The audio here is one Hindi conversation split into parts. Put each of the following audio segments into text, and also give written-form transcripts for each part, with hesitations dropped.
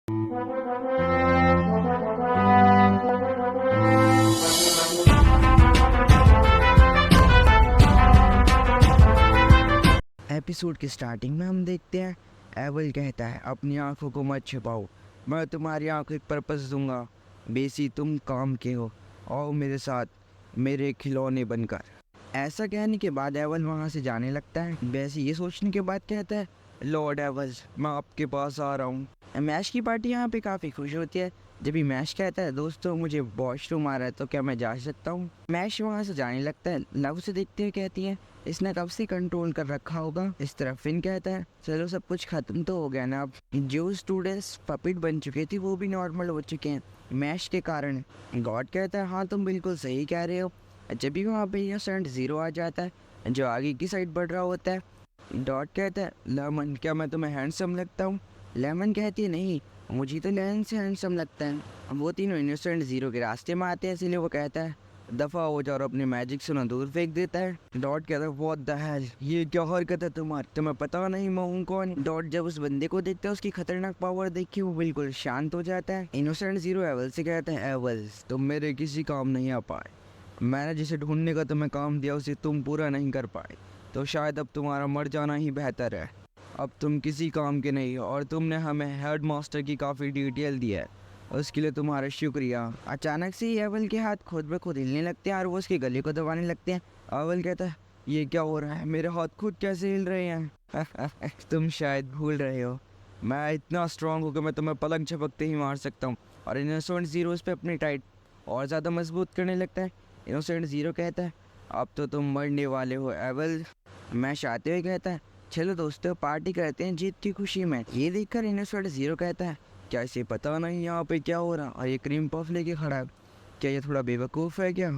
एपिसोड की स्टार्टिंग में हम देखते हैं एवल कहता है अपनी आंखों को मत छिपाओ, मैं तुम्हारी आंखों एक पर्पस दूंगा। बेसी तुम काम के हो, आओ मेरे साथ मेरे खिलौने बनकर। ऐसा कहने के बाद एवल वहाँ से जाने लगता है। वैसे ये सोचने के बाद कहता है लॉर्ड एवल्स मैं आपके पास आ रहा हूँ। मैश की पार्टी यहाँ पे काफ़ी खुश होती है। जब भी मैश कहता है दोस्तों मुझे वॉशरूम आ रहा है तो क्या मैं जा सकता हूँ। मैश वहाँ से जाने लगता है। लव से देखते हुए कहती है इसने कब से कंट्रोल कर रखा होगा। इस तरफ फिन कहता है चलो सब कुछ खत्म तो हो गया ना, अब जो स्टूडेंट्स पपिट बन चुके थे वो भी नॉर्मल हो चुके हैं मैश के कारण। गॉड कहता है हाँ तुम बिल्कुल सही कह रहे हो। जब भी वहाँ पे इनोसेंट जीरो आ जाता है जो आगे की साइड बढ़ रहा होता है। डॉट कहता है लेमन क्या मैं तुम्हें हैंडसम लगता हूँ। लेमन कहती है नहीं मुझे तो लेमन से हैंडसम लगता है। वो तीनों इनोसेंट जीरो के रास्ते में आते हैं इसलिए वो कहता है दफ़ा हो जाओ और अपनी मैजिक से ना दूर फेंक देता है। डॉट कहता है व्हाट द हेल ये क्या हरकत है तुम्हारी, तुम्हें पता नहीं मैं हूँ कौन। डॉट जब उस बंदे को देखता है उसकी खतरनाक पावर देख के वो बिल्कुल शांत हो जाता है। इनोसेंट जीरो एवल से कहता है एवल्स तुम मेरे किसी काम नहीं आ पाए, मैंने जिसे ढूंढने का तुम्हें काम दिया उसे तुम पूरा नहीं कर पाए, तो शायद अब तुम्हारा मर जाना ही बेहतर है। अब तुम किसी काम के नहीं हो और तुमने हमें हेड मास्टर की काफ़ी डिटेल दी है, उसके लिए तुम्हारा शुक्रिया। अचानक से ही एवल के हाथ खुद ब खुद हिलने लगते हैं और वो उसके गले को दबाने लगते हैं। एवल कहता है ये क्या हो रहा है, मेरे हाथ खुद कैसे हिल रहे हैं। तुम शायद भूल रहे हो मैं इतना स्ट्रांग हूँ कि मैं तुम्हें पलक झपकते ही मार सकता हूँ। और इनोसेंट जीरो उस पर अपनी टाइट और ज़्यादा मजबूत करने लगता है। इनोसेंट जीरो कहता है अब तो तुम मरने वाले हो एवल। मैश आते हुए कहता है चलो दोस्तों पार्टी करते हैं जीत की खुशी में। ये देखकर इनोसेंट जीरो कहता है क्या इसे पता नहीं यहाँ पे क्या हो रहा और ये क्रीम पफ लेके खड़ा है, क्या ये थोड़ा बेवकूफ़ है क्या।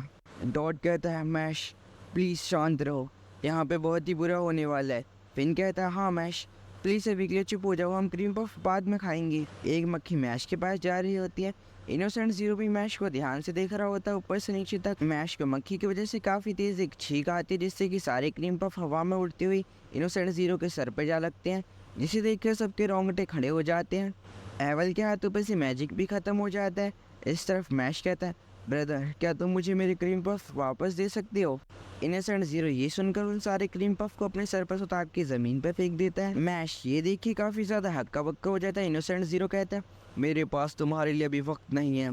डॉट कहता है मैश प्लीज़ शांत रहो, यहाँ पे बहुत ही बुरा होने वाला है। फिन कहता है हाँ मैश प्लीज़ अभी के लिए चुप हो जाओ, हम क्रीम पफ बाद में खाएंगे। एक मक्खी मैश के पास जा रही होती है। इनोसेंट जीरो भी मैश को ध्यान से देख रहा होता है ऊपर से नीचे तक। मैश को मक्खी की वजह से काफ़ी तेज़ एक छींक आती है जिससे कि सारे क्रीम पफ हवा में उड़ती हुई इनोसेंट जीरो के सर पे जा लगते हैं, जिसे देखकर सबके रोंगटे खड़े हो जाते हैं। एवल के हाथों पर से मैजिक भी ख़त्म हो जाता है। इस तरफ मैश कहता है ब्रदर क्या तुम मुझे मेरे क्रीम पफ वापस दे सकते हो। इनोसेंट जीरो ये सुनकर उन सारे क्रीम पफ को अपने सर पर उतार के ज़मीन पर फेंक देता है। मैश ये देख के काफ़ी ज़्यादा हक्का बक्का हो जाता है। इनोसेंट जीरो कहता है मेरे पास तुम्हारे लिए अभी वक्त नहीं है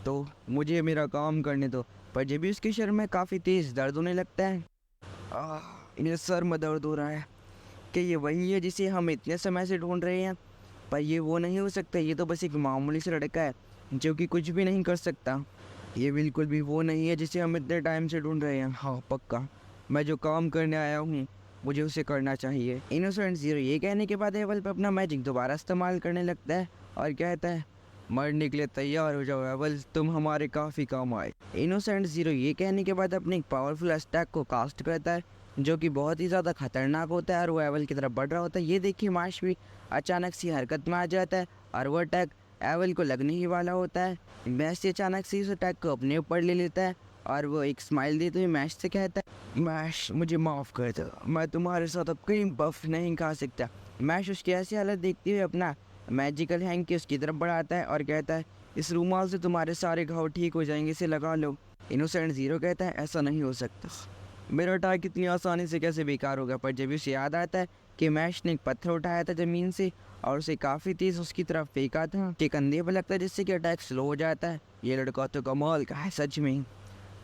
तो मुझे मेरा काम करने दो। पर जब भी उसके शरीर में काफ़ी तेज़ दर्द होने लगता है। इन्हें सर में दर्द हो रहा है कि ये वही है जिसे हम इतने समय से ढूंढ रहे हैं, पर ये वो नहीं हो सकता। ये तो बस एक मामूली सा लड़का है जो कि कुछ भी नहीं कर सकता। ये बिल्कुल भी वो नहीं है जिसे हम इतने टाइम से ढूंढ रहे हैं। हाँ पक्का मैं जो काम करने आया हूँ मुझे उसे करना चाहिए। इनोसेंट जीरो ये कहने के बाद एवल पर अपना मैजिक दोबारा इस्तेमाल करने लगता है और कहता है मरने के लिए तैयार हो जाओ एवल, तुम हमारे काफ़ी काम आए। इनोसेंट जीरो ये कहने के बाद अपने एक पावरफुल अटैक को कास्ट करता है जो कि बहुत ही ज़्यादा खतरनाक होता है और वो एवल की तरफ बढ़ रहा होता है। ये देखिए मैश भी अचानक सी हरकत में आ जाता है और वो अटैक एवल को लगने ही वाला होता है। मैश अचानक से इस अटैक को अपने ऊपर ले लेता है और वो एक स्माइल देते हुए मैश से कहता है मैश मुझे माफ़ कर दो, मैं तुम्हारे साथ अब क्रीम पफ नहीं खा सकता। मैश उसकी ऐसी हालत देखते हुए अपना मैजिकल हैंग के उसकी तरफ बढ़ाता है और कहता है इस रूमाल से तुम्हारे सारे घाव ठीक हो जाएंगे, इसे लगा लो। इनोसेंट जीरो कहता है ऐसा नहीं हो सकता, मेरा अटैक इतनी आसानी से कैसे बेकार होगा। पर जब उसे याद आता है कि मैश ने एक पत्थर उठाया था ज़मीन से और उसे काफ़ी तेज़ उसकी तरफ फेंका था कि कंधे पर लगता है जिससे कि अटैक स्लो हो जाता है। ये लड़का तो कमाल का है सच में,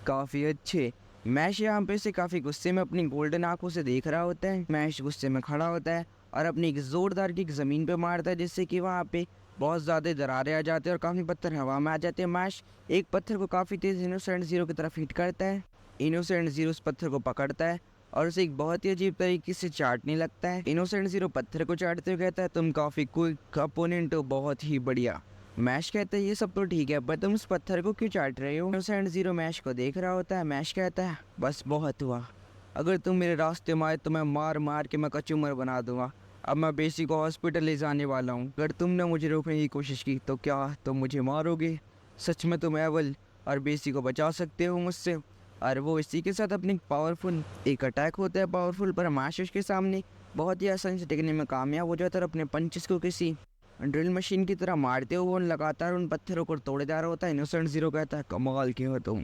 काफ़ी अच्छे। मैश यहाँ पे से काफ़ी गुस्से में अपनी गोल्डन आंखों से देख रहा होता है। मैश गुस्से में खड़ा होता है और अपनी एक ज़ोरदार किक ज़मीन पे मारता है जिससे कि वहाँ पे बहुत ज़्यादा दरारें आ जाते हैं और काफ़ी पत्थर हवा में आ जाते हैं। मैश एक पत्थर को काफ़ी तेज़ इनोसेंट जीरो की तरफ हिट करता है। इनोसेंट जीरो उस पत्थर को पकड़ता है और उसे एक बहुत ही अजीब तरीके से चाटने लगता है। इनोसेंट जीरो पत्थर को चाटते हुए कहता है तुम काफ़ी क्विक अपोनेंट हो, बहुत ही बढ़िया। मैश कहता है ये सब तो ठीक है पर तुम उस पत्थर को क्यों चाट रहे हो। इनोसेंट जीरो मैश को देख रहा होता है। मैश कहता है बस बहुत हुआ, अगर तुम मेरे रास्ते में आए तो मैं मार मार के मैं कचूमर बना दूंगा। अब मैं बेसी को हॉस्पिटल ले जाने वाला हूँ, अगर तुमने मुझे रोकने की कोशिश की तो क्या तुम मुझे मारोगे। सच में तुम एवल और बेसी को बचा सकते हो मुझसे। और वो इसी के साथ अपनी पावरफुल एक अटैक होता है पावरफुल पर मैश उसके सामने बहुत ही आसानी से टिकने में कामयाब हो जाता है और अपने पंचेस को किसी ड्रिल मशीन की तरह मारते हुए वो लगातार उन पत्थरों को तोड़े जा रहा होता है। इनोसेंट ज़ीरो कहता है, कमाल के हो तुम,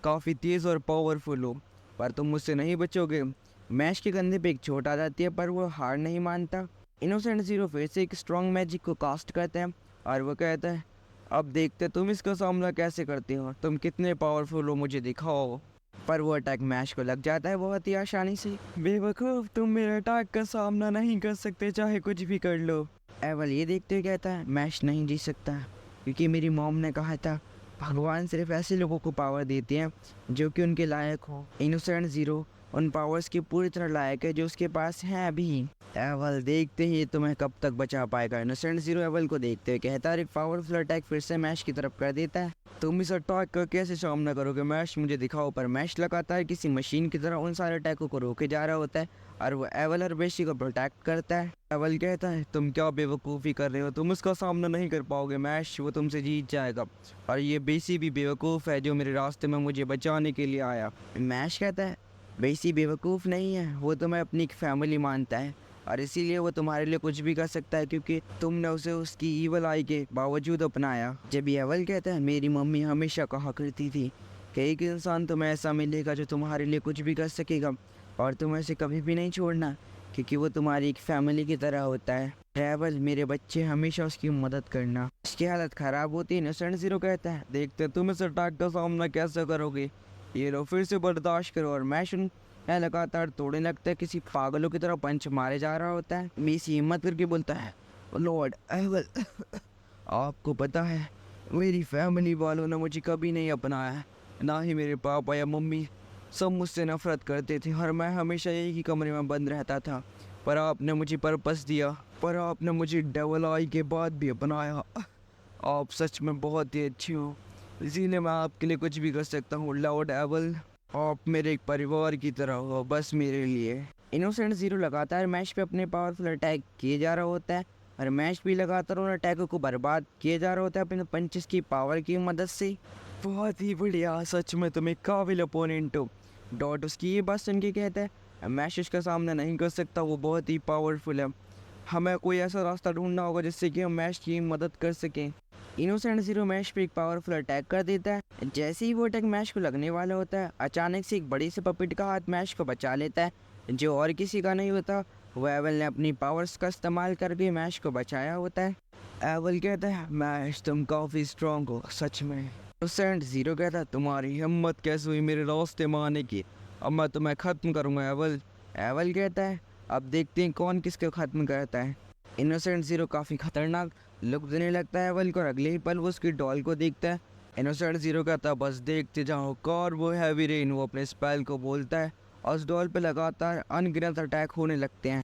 काफ़ी तेज़ और पावरफुल हो, पर तुम मुझसे नहीं बचोगे। मैश के कंधे पे एक चोट आ जाती है, पर वो हार नहीं मानता। इनोसेंट ज़ीरो फिर से एक स्ट्रॉन्ग मैजिक को कास्ट करता है और वो कहता है, अब देखते तुम इसका सामना कैसे करते हो, तुम कितने पावरफुल हो, मुझे दिखाओ। पर वो अटैक मैश को लग जाता है बहुत ही आसानी से। बेवकूफ़, तुम मेरे अटैक का सामना नहीं कर सकते, चाहे कुछ भी कर लो। एवल ये देखते हुए कहता है, मैश नहीं जीत सकता, क्योंकि मेरी मॉम ने कहा था भगवान सिर्फ ऐसे लोगों को पावर देते हैं जो कि उनके लायक हो। इनोसेंट ज़ीरो उन पावर्स की पूरी तरह लायक है जो उसके पास है अभी। एवल देखते ही तुम्हें कब तक बचा पाएगा। इनोसेंट ज़ीरो एवल को देखते हुए कहता है, एक पावरफुल अटैक फिर से मैश की तरफ कर देता है। तुम इस अटैक का कैसे सामना करोगे मैश, मुझे दिखाओ। पर मैश लगातार किसी मशीन की तरह उन सारे अटैकों को रोके जा रहा होता है और वो एवल और बेशी को प्रोटेक्ट करता है। एवल कहता है, तुम क्या बेवकूफ़ी कर रहे हो, तुम उसका सामना नहीं कर पाओगे मैश, वो तुमसे जीत जाएगा। और ये बेसी भी बेवकूफ़ है जो मेरे रास्ते में मुझे बचाने के लिए आया। मैश कहता है, बेसी बेवकूफ़ नहीं है, वो तुम्हें अपनी एक फैमिली मानता है और इसीलिए वो तुम्हारे लिए कुछ भी कर सकता है, क्योंकि तुमने उसे उसकी ईवल आई के बावजूद अपनाया। जब ये एवल कहता है, मेरी मम्मी हमेशा कहा करती थी कि एक इंसान तुम्हें ऐसा मिलेगा जो तुम्हारे लिए कुछ भी कर सकेगा और तुम्हें उसे कभी भी नहीं छोड़ना, क्योंकि वो तुम्हारी एक फैमिली की तरह होता है। एवल, मेरे बच्चे, हमेशा उसकी मदद करना। उसकी हालत ख़राब होती है। इनोसेंट ज़ीरो कहता है, देखते तुम इस अटैक का सामना कैसे करोगे, ये लो फिर से बर्दाश्त करो। और मैश है लगातार तोड़ने लगता है, किसी पागलों की तरह पंच मारे जा रहा होता है। मेसी हिम्मत करके बोलता है, लॉर्ड एवल, आपको पता है मेरी फैमिली वालों ने मुझे कभी नहीं अपनाया है, ना ही मेरे पापा या मम्मी, सब मुझसे नफरत करते थे और मैं हमेशा एक ही कमरे में बंद रहता था। पर आपने मुझे पर्पस दिया, पर आपने मुझे डेवल आई के बाद भी अपनाया। आप सच में बहुत ही अच्छे हो, इसीलिए मैं आपके लिए कुछ भी कर सकता हूँ लॉर्ड एवल। आप मेरे एक परिवार की तरह हो, बस मेरे लिए। इनोसेंट ज़ीरो लगातार मैश पे अपने पावरफुल अटैक किए जा रहा होता है और मैश भी लगातार उन अटैकों को बर्बाद किए जा रहा होता है अपने पंचेस की पावर की मदद से। बहुत ही बढ़िया, सच में तुम एक काबिल अपोनेंट हो। डॉट उसकी ये बात सुन के कहता है, मैश उसका सामना नहीं कर सकता, वो बहुत ही पावरफुल है, हमें कोई ऐसा रास्ता ढूंढना होगा जिससे कि हम मैश की मदद कर सकें। इनोसेंट ज़ीरो मैश पे एक पावरफुल अटैक कर देता है। जैसे ही वो अटैक मैश को लगने वाला होता है, अचानक से एक बड़ी से पपेट का हाथ मैश को बचा लेता है, जो और किसी का नहीं होता, वो एवल ने अपनी पावर्स का इस्तेमाल करके मैश को बचाया होता है। एवल कहता है, मैश तुम काफ़ी स्ट्रॉन्ग हो, सच में। इनोसेंट ज़ीरो कहता है, तुम्हारी हिम्मत कैसे हुई मेरे रास्ते में आने की, अब मैं तुम्हें ख़त्म करूँगा एवल। एवल कहता है, अब देखते हैं कौन किसको ख़त्म करता है। इनोसेंट ज़ीरो काफ़ी खतरनाक लुक देने लगता है एवल को और अगले ही पल वो उसकी डॉल को देखता है। इनोसेंट ज़ीरो कहता है, बस देखते जाओ। कार वो हैवी रेन, वो अपने स्पेल को बोलता है और उस डॉल पे लगातार अनगिनत अटैक होने लगते हैं।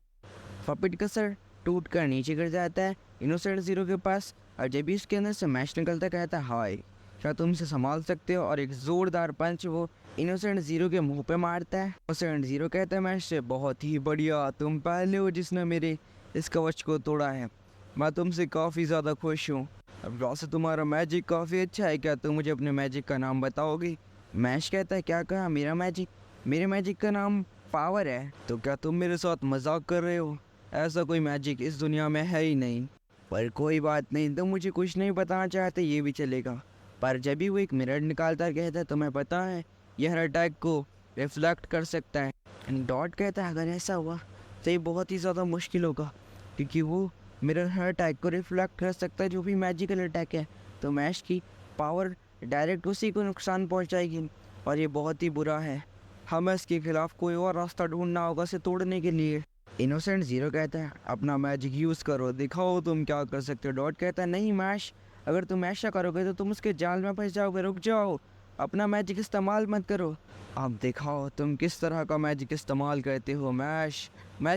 पपेट का सर टूट कर नीचे गिर जाता है इनोसेंट ज़ीरो के पास और जब भी उसके अंदर से मैश निकलता कहता है, हाय, क्या तुम इसे संभाल सकते हो। और एक ज़ोरदार पंच वो इनोसेंट ज़ीरो के मुंह पे मारता है। इनोसेंट ज़ीरो कहता है मैश से, बहुत ही बढ़िया, तुम पहले हो जिसने मेरे इस कवच को तोड़ा है, मैं तुमसे काफ़ी ज़्यादा खुश हूँ। अब वैसे तुम्हारा मैजिक काफ़ी अच्छा है, क्या तुम मुझे अपने मैजिक का नाम बताओगे। मैश कहता है, क्या कहा, मेरा मैजिक, मेरे मैजिक का नाम पावर है। तो क्या तुम मेरे साथ मजाक कर रहे हो, ऐसा कोई मैजिक इस दुनिया में है ही नहीं। पर कोई बात नहीं, तुम मुझे कुछ नहीं बताना चाहते ये भी चलेगा। पर जब भी वो एक मिरर निकालता है कहता है, तुम्हें पता है यह हर अटैक को रिफ्लेक्ट कर सकता है। डॉट कहता है, अगर ऐसा हुआ तो ये बहुत ही ज़्यादा मुश्किल होगा, क्योंकि वो मिरर हर अटैक को रिफ्लेक्ट कर सकता है जो भी मैजिकल अटैक है, तो मैश की पावर डायरेक्ट उसी को नुकसान पहुंचाएगी और ये बहुत ही बुरा है, हमें इसके खिलाफ कोई और रास्ता ढूंढना होगा इसे तोड़ने के लिए। इनोसेंट ज़ीरो कहता है, अपना मैजिक यूज़ करो, दिखाओ तुम क्या कर सकते हो। डॉट कहता है, नहीं मैश, अगर तुम ऐसा करोगे तो तुम उसके जाल में फंस जाओगे, रुक जाओ, अपना मैजिक इस्तेमाल मत करो, अब दिखाओ तुम किस तरह का मैजिक इस्तेमाल करते हो। मैश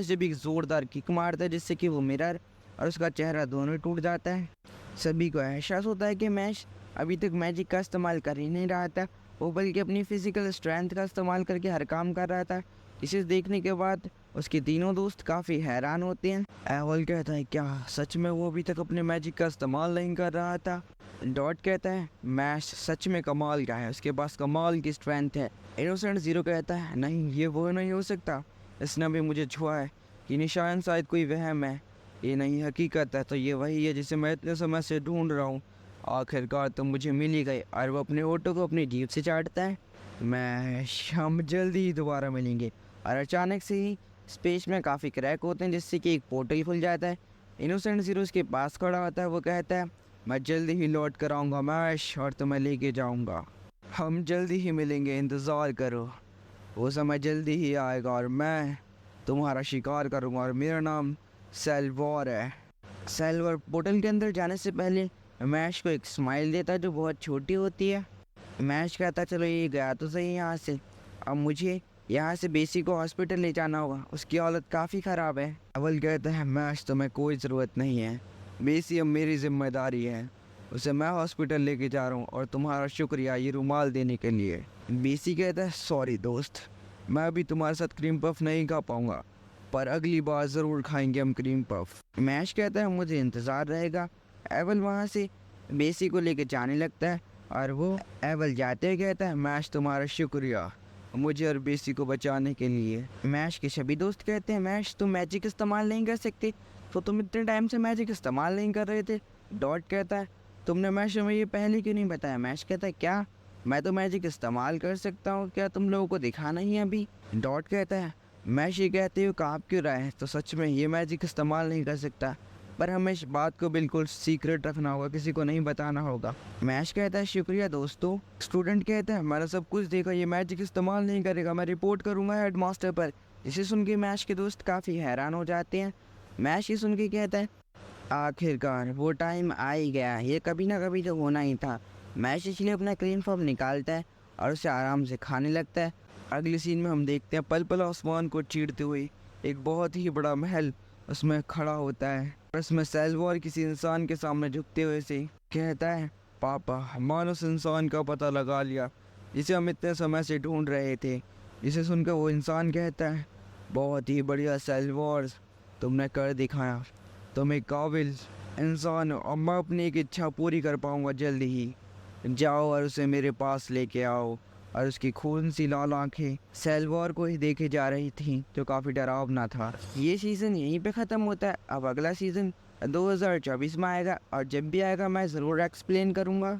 जब एक ज़ोरदार किक मारता है जिससे कि वो मिरर और उसका चेहरा दोनों टूट जाता है। सभी को एहसास होता है कि मैश अभी तक मैजिक का इस्तेमाल कर ही नहीं रहा था, वो बल्कि अपनी फिजिकल स्ट्रेंथ का इस्तेमाल करके हर काम कर रहा था। इसे देखने के बाद उसके तीनों दोस्त काफ़ी हैरान होते हैं। एवल कहता है, क्या सच में वो अभी तक अपने मैजिक का इस्तेमाल नहीं कर रहा था। डॉट कहता है, मैश सच में कमाल का है, उसके पास कमाल की स्ट्रेंथ है। इनोसेंट ज़ीरो कहता है, नहीं, ये वो नहीं हो सकता, इसने भी मुझे छुआ है, ये निशान शायद कोई वहम है, ये नहीं हकीकत है तो ये वही है जिसे मैं इतने समय से ढूंढ रहा हूँ। आखिरकार तो मुझे मिल ही गई। और वो अपने ऑटो को अपनी जीप से चाटता है। हम जल्दी ही दोबारा मिलेंगे। और अचानक से ही स्पेस में काफ़ी क्रैक होते हैं जिससे कि एक पोर्टल खुल जाता है। इनोसेंट ज़ीरो उसके पास खड़ा होता है। वो कहता है मैं जल्दी ही लौट कर आऊँगा मैश, और तुम्हें लेके जाऊँगा। हम जल्दी ही मिलेंगे, इंतज़ार करो। वो समय जल्दी ही आएगा और मैं तुम्हारा शिकार करूँगा। और मेरा नाम सेल्वार है। सेल्वार पोर्टल के अंदर जाने से पहले मैश को एक स्माइल देता है जो बहुत छोटी होती है। मैश कहता है चलो ये गया तो सही यहाँ से, अब मुझे यहाँ से बेसी को हॉस्पिटल ले जाना होगा, उसकी हालत काफ़ी ख़राब है। अव्वल कहता है मैश तुम्हें कोई ज़रूरत नहीं है, बेसी अब मेरी जिम्मेदारी है, उसे मैं हॉस्पिटल लेके जा रहा हूँ। और तुम्हारा शुक्रिया ये रुमाल देने के लिए। बेसी कहता है सॉरी दोस्त, मैं अभी तुम्हारे साथ क्रीम पफ नहीं खा पाऊँगा, पर अगली बार ज़रूर खाएंगे हम क्रीम पफ। मैश कहता है मुझे इंतज़ार रहेगा। एवल वहाँ से बेसी को लेके जाने लगता है और वो एवल जाते हुए कहता है मैश तुम्हारा शुक्रिया मुझे और बेसी को बचाने के लिए। मैश के सभी दोस्त कहते हैं मैश तुम मैजिक इस्तेमाल नहीं कर सकते, तो तुम इतने टाइम से मैजिक इस्तेमाल नहीं कर रहे थे। डॉट कहता है तुमने मैश हमें ये पहले क्यों नहीं बताया। मैश कहता है क्या मैं तो मैजिक इस्तेमाल कर सकता हूँ, क्या तुम लोगों को दिखाना ही है अभी। डॉट कहता है मैश ये कहते हुए काँप क्यों रहा है, तो सच में ये मैजिक इस्तेमाल नहीं कर सकता, पर हमें इस बात को बिल्कुल सीक्रेट रखना होगा, किसी को नहीं बताना होगा। मैश कहता है शुक्रिया दोस्तों। स्टूडेंट कहता है मैंने सब कुछ देखा, ये मैजिक इस्तेमाल नहीं करेगा, मैं रिपोर्ट करूँगा हेड मास्टर पर। इसे सुन के मैश के दोस्त काफ़ी हैरान हो जाते हैं। मैश ये सुन के कहता है आखिरकार वो टाइम आ ही गया, ये कभी ना कभी तो होना ही था। मैश इसलिए अपना क्लीन फॉर्म निकालता है और उसे आराम से खाने लगता है। अगली सीन में हम देखते हैं पल पल आसमान को चीरते हुए एक बहुत ही बड़ा महल उसमें खड़ा होता है। उसमें सेल्वार किसी इंसान के सामने झुकते हुए से कहता है पापा हमने उस इंसान का पता लगा लिया जिसे हम इतने समय से ढूंढ रहे थे। इसे सुनकर वो इंसान कहता है बहुत ही बढ़िया सेल्वार, तुमने कर दिखाया, तुम एक काबिल इंसान हो और मैं अपनी एक इच्छा पूरी कर पाऊँगा जल्दी ही। जाओ और उसे मेरे पास लेके आओ। और उसकी खून सी लाल आंखें सेल्वार को ही देखे जा रही थीं जो काफ़ी डरावना था। ये सीज़न यहीं पे ख़त्म होता है। अब अगला सीज़न 2024 में आएगा और जब भी आएगा मैं ज़रूर एक्सप्लेन करूँगा।